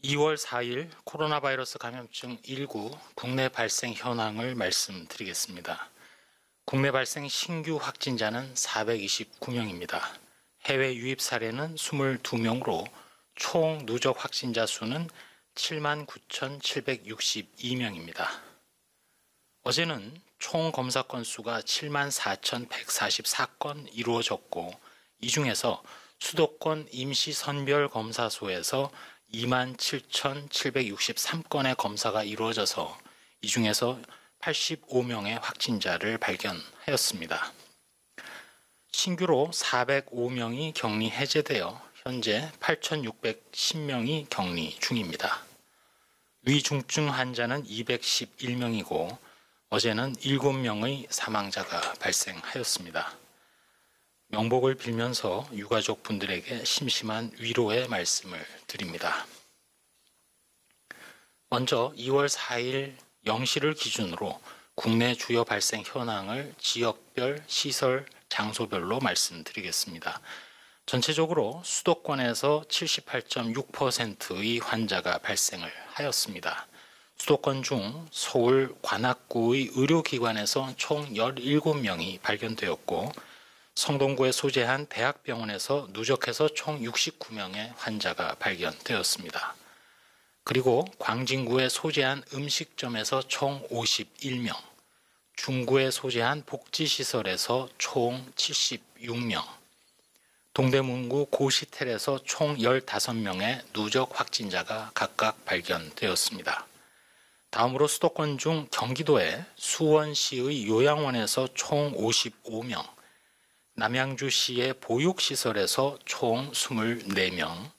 2월 4일 코로나 바이러스 감염증 19 국내 발생 현황을 말씀드리겠습니다. 국내 발생 신규 확진자는 429명입니다. 해외 유입 사례는 22명으로 총 누적 확진자 수는 79,762명입니다. 어제는 총 검사 건수가 74,144건 이루어졌고 이 중에서 수도권 임시선별검사소에서 27,763건의 검사가 이루어져서 이 중에서 85명의 확진자를 발견하였습니다. 신규로 405명이 격리 해제되어 현재 8,610명이 격리 중입니다. 위중증 환자는 211명이고 어제는 7명의 사망자가 발생하였습니다. 명복을 빌면서 유가족 분들에게 심심한 위로의 말씀을 드립니다. 먼저 2월 4일 0시를 기준으로 국내 주요 발생 현황을 지역별, 시설, 장소별로 말씀드리겠습니다. 전체적으로 수도권에서 78.6%의 환자가 발생을 하였습니다. 수도권 중 서울 관악구의 의료기관에서 총 17명이 발견되었고 성동구에 소재한 대학병원에서 누적해서 총 69명의 환자가 발견되었습니다. 그리고 광진구에 소재한 음식점에서 총 51명, 중구에 소재한 복지시설에서 총 76명, 동대문구 고시텔에서 총 15명의 누적 확진자가 각각 발견되었습니다. 다음으로 수도권 중 경기도의 수원시의 요양원에서 총 55명, 남양주시의 보육시설에서 총 24명,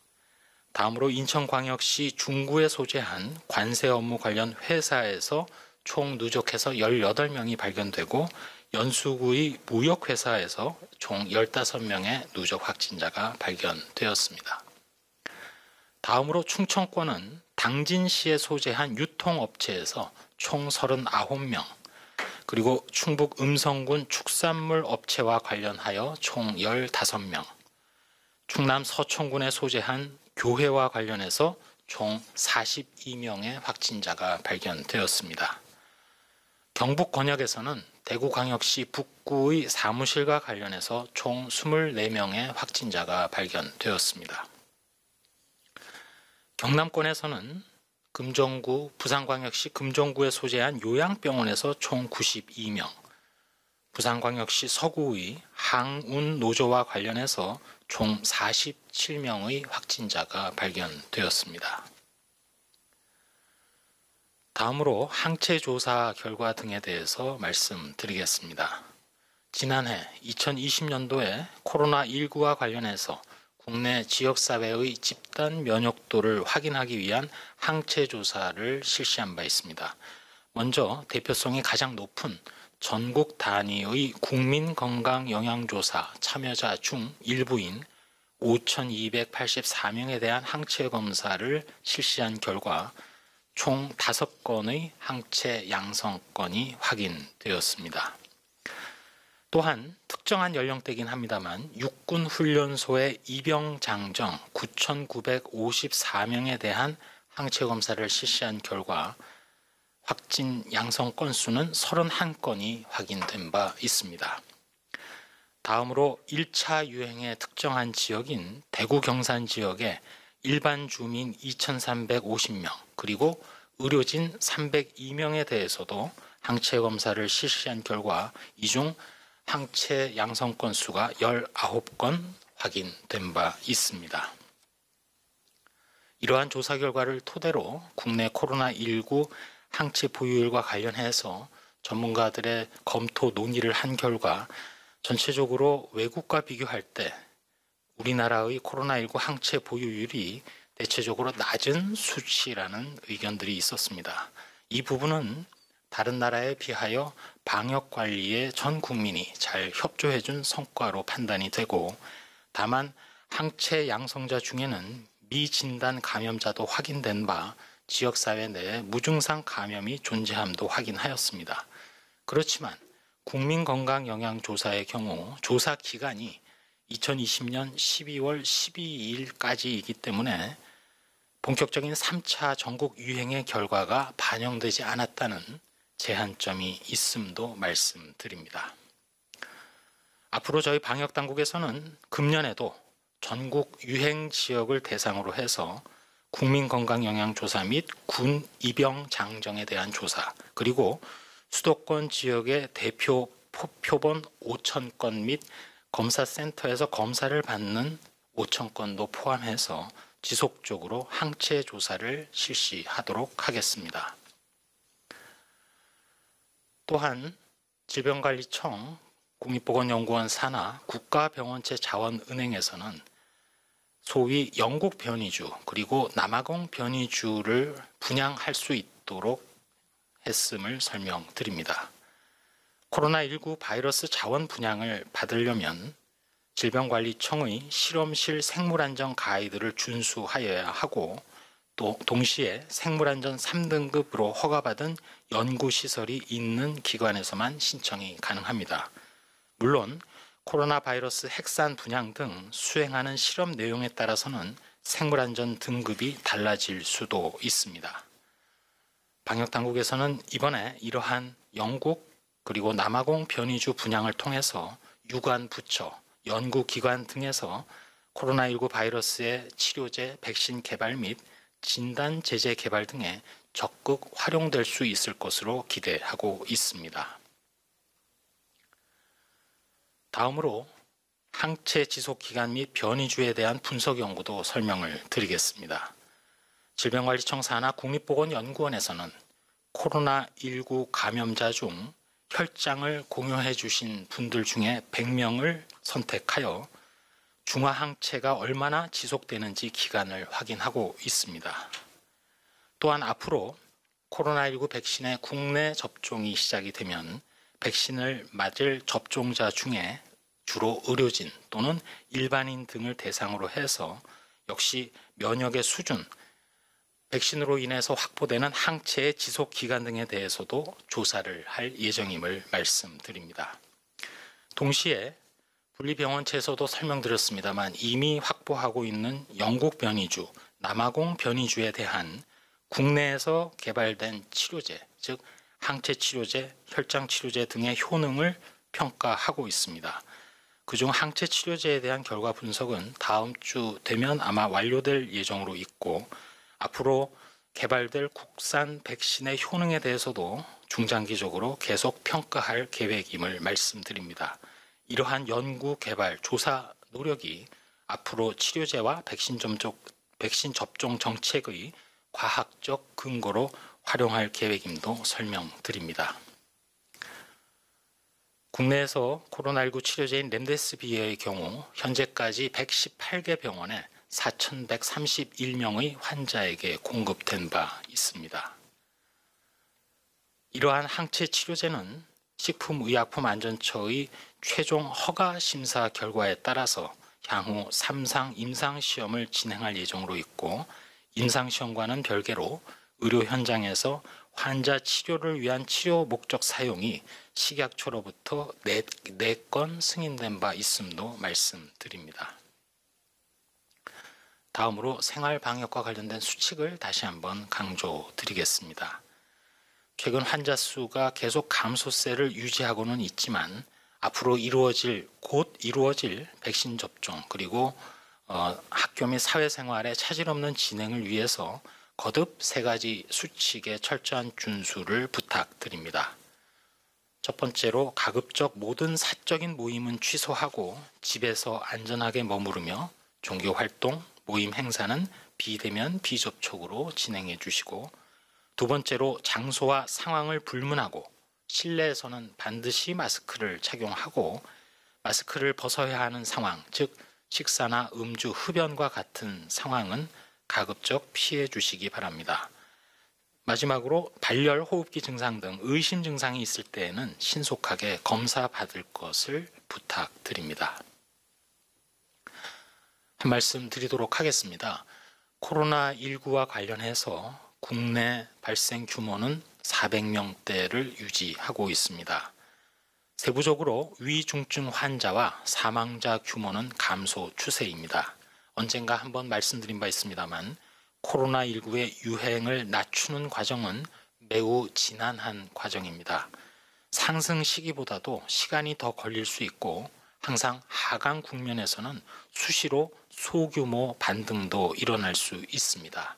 다음으로 인천광역시 중구에 소재한 관세 업무 관련 회사에서 총 누적해서 18명이 발견되고 연수구의 무역회사에서 총 15명의 누적 확진자가 발견되었습니다. 다음으로 충청권은 당진시에 소재한 유통업체에서 총 39명, 그리고 충북 음성군 축산물 업체와 관련하여 총 15명, 충남 서천군에 소재한 교회와 관련해서 총 42명의 확진자가 발견되었습니다. 경북 권역에서는 대구광역시 북구의 사무실과 관련해서 총 24명의 확진자가 발견되었습니다. 경남권에서는 금정구, 부산광역시 금정구에 소재한 요양병원에서 총 92명, 부산광역시 서구의 항운노조와 관련해서 총 47명의 확진자가 발견되었습니다. 다음으로 항체조사 결과 등에 대해서 말씀드리겠습니다. 지난해 2020년도에 코로나19와 관련해서 국내 지역사회의 집단 면역도를 확인하기 위한 항체조사를 실시한 바 있습니다. 먼저 대표성이 가장 높은 전국 단위의 국민건강영양조사 참여자 중 일부인 5,284명에 대한 항체검사를 실시한 결과 총 5건의 항체 양성건이 확인되었습니다. 또한 특정한 연령대긴 합니다만 육군훈련소의 입영장정 9,954명에 대한 항체검사를 실시한 결과 확진 양성 건수는 31건이 확인된 바 있습니다. 다음으로 1차 유행의 특정한 지역인 대구 경산 지역의 일반 주민 2,350명 그리고 의료진 302명에 대해서도 항체 검사를 실시한 결과 이 중 항체 양성 건수가 19건 확인된 바 있습니다. 이러한 조사 결과를 토대로 국내 코로나19 항체 보유율과 관련해서 전문가들의 검토 논의를 한 결과 전체적으로 외국과 비교할 때 우리나라의 코로나19 항체 보유율이 대체적으로 낮은 수치라는 의견들이 있었습니다. 이 부분은 다른 나라에 비하여 방역 관리에 전 국민이 잘 협조해 준 성과로 판단이 되고 다만 항체 양성자 중에는 미진단 감염자도 확인된 바 지역사회 내에 무증상 감염이 존재함도 확인하였습니다. 그렇지만 국민건강영양조사의 경우 조사 기간이 2020년 12월 12일까지이기 때문에 본격적인 3차 전국 유행의 결과가 반영되지 않았다는 제한점이 있음도 말씀드립니다. 앞으로 저희 방역당국에서는 금년에도 전국 유행 지역을 대상으로 해서 국민건강영양조사 및 군 입영 장정에 대한 조사, 그리고 수도권 지역의 대표 표본 5,000건 및 검사센터에서 검사를 받는 5,000건도 포함해서 지속적으로 항체 조사를 실시하도록 하겠습니다. 또한 질병관리청, 국립보건연구원 산하, 국가병원체 자원은행에서는 소위 영국 변이주 그리고 남아공 변이주를 분양할 수 있도록 했음을 설명드립니다. 코로나19 바이러스 자원 분양을 받으려면 질병관리청의 실험실 생물안전 가이드를 준수하여야 하고, 또 동시에 생물안전 3등급으로 허가받은 연구시설이 있는 기관에서만 신청이 가능합니다. 물론 코로나 바이러스 핵산 분양 등 수행하는 실험 내용에 따라서는 생물안전 등급이 달라질 수도 있습니다. 방역당국에서는 이번에 이러한 영국 그리고 남아공 변이주 분양을 통해서 유관 부처, 연구기관 등에서 코로나19 바이러스의 치료제, 백신 개발 및 진단 제제 개발 등에 적극 활용될 수 있을 것으로 기대하고 있습니다. 다음으로 항체 지속 기간 및 변이주에 대한 분석 연구도 설명을 드리겠습니다. 질병관리청 산하 국립보건연구원에서는 코로나19 감염자 중 혈장을 공유해 주신 분들 중에 100명을 선택하여 중화항체가 얼마나 지속되는지 기간을 확인하고 있습니다. 또한 앞으로 코로나19 백신의 국내 접종이 시작이 되면 백신을 맞을 접종자 중에 주로 의료진 또는 일반인 등을 대상으로 해서 역시 면역의 수준, 백신으로 인해서 확보되는 항체의 지속 기간 등에 대해서도 조사를 할 예정임을 말씀드립니다. 동시에 분리병원체에서도 설명드렸습니다만 이미 확보하고 있는 영국 변이주, 남아공 변이주에 대한 국내에서 개발된 치료제, 즉 항체 치료제, 혈장 치료제 등의 효능을 평가하고 있습니다. 그중 항체 치료제에 대한 결과 분석은 다음 주 되면 아마 완료될 예정으로 있고, 앞으로 개발될 국산 백신의 효능에 대해서도 중장기적으로 계속 평가할 계획임을 말씀드립니다. 이러한 연구, 개발, 조사 노력이 앞으로 치료제와 백신 접종 정책의 과학적 근거로 활용할 계획임도 설명드립니다. 국내에서 코로나19 치료제인 렘데시비르의 경우 현재까지 118개 병원에 4,131명의 환자에게 공급된 바 있습니다. 이러한 항체 치료제는 식품의약품안전처의 최종 허가 심사 결과에 따라서 향후 3상 임상시험을 진행할 예정으로 있고, 임상시험과는 별개로 의료 현장에서 환자 치료를 위한 치료 목적 사용이 식약처로부터 4건 승인된 바 있음도 말씀드립니다. 다음으로 생활방역과 관련된 수칙을 다시 한번 강조드리겠습니다. 최근 환자 수가 계속 감소세를 유지하고는 있지만 앞으로 곧 이루어질 백신 접종 그리고 학교 및 사회생활의 차질 없는 진행을 위해서 거듭 3가지 수칙의 철저한 준수를 부탁드립니다. 첫 번째로 가급적 모든 사적인 모임은 취소하고 집에서 안전하게 머무르며 종교활동, 모임 행사는 비대면 비접촉으로 진행해 주시고, 두 번째로 장소와 상황을 불문하고 실내에서는 반드시 마스크를 착용하고 마스크를 벗어야 하는 상황, 즉 식사나 음주, 흡연과 같은 상황은 가급적 피해 주시기 바랍니다. 마지막으로 발열, 호흡기 증상 등 의심 증상이 있을 때에는 신속하게 검사 받을 것을 부탁드립니다. 한 말씀 드리도록 하겠습니다. 코로나19와 관련해서 국내 발생 규모는 400명대를 유지하고 있습니다. 세부적으로 위중증 환자와 사망자 규모는 감소 추세입니다. 언젠가 한번 말씀드린 바 있습니다만 코로나19의 유행을 낮추는 과정은 매우 지난한 과정입니다. 상승 시기보다도 시간이 더 걸릴 수 있고 항상 하강 국면에서는 수시로 소규모 반등도 일어날 수 있습니다.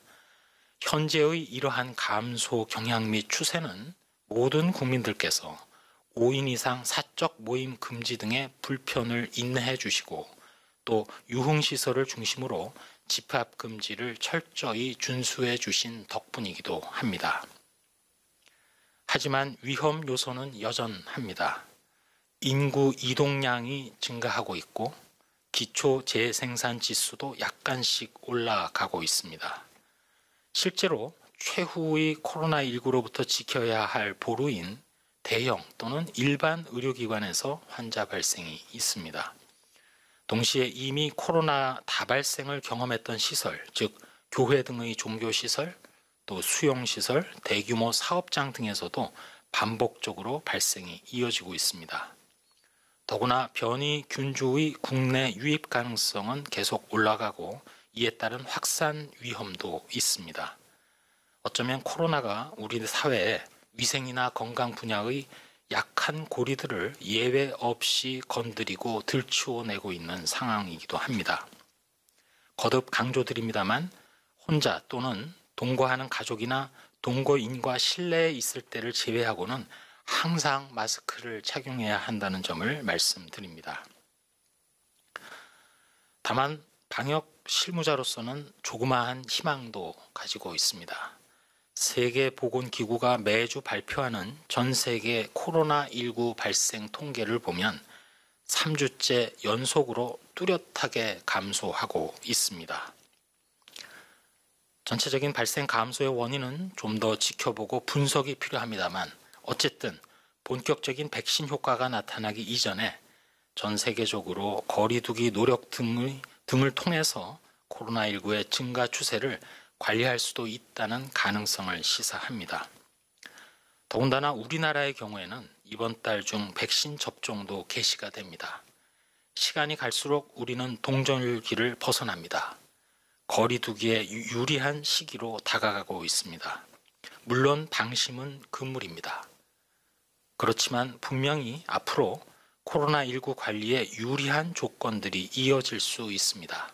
현재의 이러한 감소 경향 및 추세는 모든 국민들께서 5인 이상 사적 모임 금지 등의 불편을 인내해 주시고 또 유흥시설을 중심으로 집합 금지를 철저히 준수해 주신 덕분이기도 합니다. 하지만 위험 요소는 여전합니다. 인구 이동량이 증가하고 있고 기초 재생산 지수도 약간씩 올라가고 있습니다. 실제로 최후의 코로나19로부터 지켜야 할 보루인 대형 또는 일반 의료기관에서 환자 발생이 있습니다. 동시에 이미 코로나 다발생을 경험했던 시설, 즉 교회 등의 종교시설, 또 수용시설, 대규모 사업장 등에서도 반복적으로 발생이 이어지고 있습니다. 더구나 변이균주의 국내 유입 가능성은 계속 올라가고 이에 따른 확산 위험도 있습니다. 어쩌면 코로나가 우리 사회에 위생이나 건강 분야의 약한 고리들을 예외 없이 건드리고 들추어내고 있는 상황이기도 합니다. 거듭 강조드립니다만 혼자 또는 동거하는 가족이나 동거인과 실내에 있을 때를 제외하고는 항상 마스크를 착용해야 한다는 점을 말씀드립니다. 다만 방역 실무자로서는 조그마한 희망도 가지고 있습니다. 세계보건기구가 매주 발표하는 전 세계 코로나19 발생 통계를 보면 3주째 연속으로 뚜렷하게 감소하고 있습니다. 전체적인 발생 감소의 원인은 좀 더 지켜보고 분석이 필요합니다만 어쨌든 본격적인 백신 효과가 나타나기 이전에 전 세계적으로 거리두기 노력 등을 통해서 코로나19의 증가 추세를 관리할 수도 있다는 가능성을 시사합니다. 더군다나 우리나라의 경우에는 이번 달 중 백신 접종도 개시가 됩니다. 시간이 갈수록 우리는 동절기를 벗어납니다. 거리두기에 유리한 시기로 다가가고 있습니다. 물론 방심은 금물입니다. 그렇지만 분명히 앞으로 코로나19 관리에 유리한 조건들이 이어질 수 있습니다.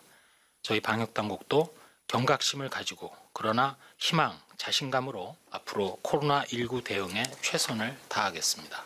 저희 방역당국도 경각심을 가지고 그러나 희망, 자신감으로 앞으로 코로나19 대응에 최선을 다하겠습니다.